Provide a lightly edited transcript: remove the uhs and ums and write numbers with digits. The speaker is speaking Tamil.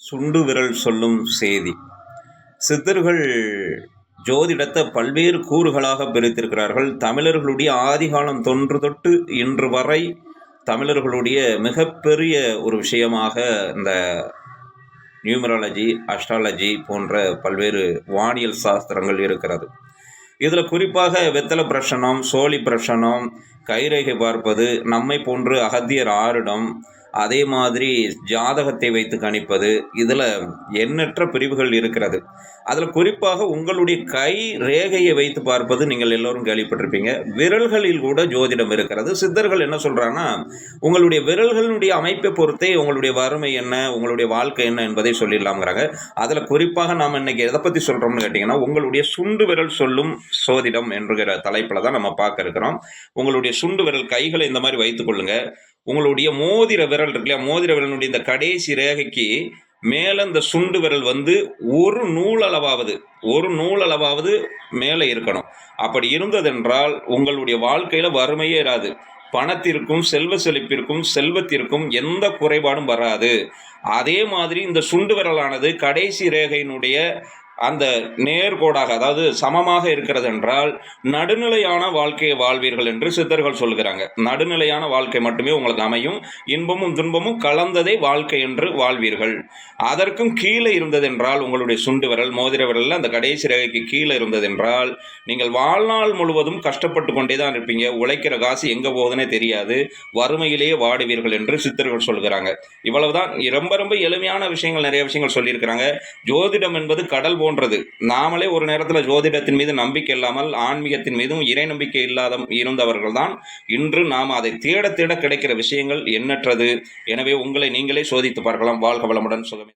சுண்டு விரல் சொல்லும் செய்தி. சித்தர்கள் ஜோதிடத்தை பல்வேறு கூறுகளாக பிரித்திருக்கிறார்கள். தமிழர்களுடைய ஆதிகாலம் தொன்று தொட்டு இன்று வரை தமிழர்களுடைய மிகப்பெரிய ஒரு விஷயமாக இந்த நியூமராலஜி, அஸ்ட்ராலஜி போன்ற பல்வேறு வானியல் சாஸ்திரங்கள் இருக்கிறது. இதில் குறிப்பாக வெத்தலை பிரசனம், சோழி பிரசனம், கைரேகை பார்ப்பது, நம்மை போன்று அகத்தியர் ஆருடம், அதே மாதிரி ஜாதகத்தை வைத்து கணிப்பது, இதில் எண்ணற்ற பிரிவுகள் இருக்கிறது. அதில் குறிப்பாக உங்களுடைய கை ரேகையை வைத்து பார்ப்பது நீங்கள் எல்லோரும் கேள்விப்பட்டிருப்பீங்க. விரல்களில் கூட ஜோதிடம் இருக்கிறது. சித்தர்கள் என்ன சொல்கிறாங்கன்னா, உங்களுடைய விரல்களுடைய அமைப்பை பொறுத்தே உங்களுடைய வறுமை என்ன, உங்களுடைய வாழ்க்கை என்ன என்பதை சொல்லிடலாம்ங்கிறாங்க. அதில் குறிப்பாக நாம் இன்னைக்கு எதை பற்றி சொல்கிறோம்னு கேட்டிங்கன்னா, உங்களுடைய சுண்டு விரல் சொல்லும் சோதிடம் என்கிற தலைப்பில் தான் நம்ம பார்க்க இருக்கிறோம். உங்களுடைய சுண்டு விரல் கைகளை இந்த மாதிரி வைத்துக்கொள்ளுங்க. உங்களுடைய மோதிர விரல் இருக்கு இல்லையா, மோதிர விரலுடைய இந்த கடைசி ரேகைக்கு மேலே இந்த சுண்டு விரல் ஒரு நூலளவாவது மேலே இருக்கணும். அப்படி இருந்ததென்றால் உங்களுடைய வாழ்க்கையில் வறுமையே இராது. பணத்திற்கும் செல்வ செழிப்பிற்கும் செல்வத்திற்கும் எந்த குறைபாடும் வராது. அதே மாதிரி இந்த சுண்டு விரலானது கடைசி ரேகையினுடைய அந்த நேர்கோடாக, அதாவது சமமாக இருக்கிறது என்றால் நடுநிலையான வாழ்க்கையை வாழ்வீர்கள் என்று சித்தர்கள் சொல்கிறாங்க. நடுநிலையான வாழ்க்கை மட்டுமே உங்களுக்கு அமையும். இன்பமும் துன்பமும் கலந்ததை வாழ்க்கை என்று வாழ்வீர்கள். அதற்கும் கீழே இருந்ததென்றால் உங்களுடைய சுண்டு விரல், மோதிர விரலில் அந்த கடைசி ரேகைக்கு கீழே இருந்ததென்றால் நீங்கள் வாழ்நாள் முழுவதும் கஷ்டப்பட்டு கொண்டே தான் இருப்பீங்க. உழைக்கிற காசு எங்கே போகுதுன்னே தெரியாது. வறுமையிலேயே வாடுவீர்கள் என்று சித்தர்கள் சொல்கிறாங்க. இவ்வளவுதான். ரொம்ப ரொம்ப எளிமையான விஷயங்கள், நிறைய விஷயங்கள் சொல்லியிருக்கிறாங்க. ஜோதிடம் என்பது கடல் போன்றது. நாமளே ஒரு நேரத்தில் ஜோதிடத்தின் மீது நம்பிக்கை இல்லாமல் ஆன்மீகத்தின் மீதும் இறை நம்பிக்கை இல்லாத இருந்தவர்கள் தான் இன்று நாம் அதை தேட தேட கிடைக்கிற விஷயங்கள் எண்ணற்றது. எனவே உங்களை நீங்களே சோதித்து பார்க்கலாம். வாழ்க வளமுடன், சுகமே.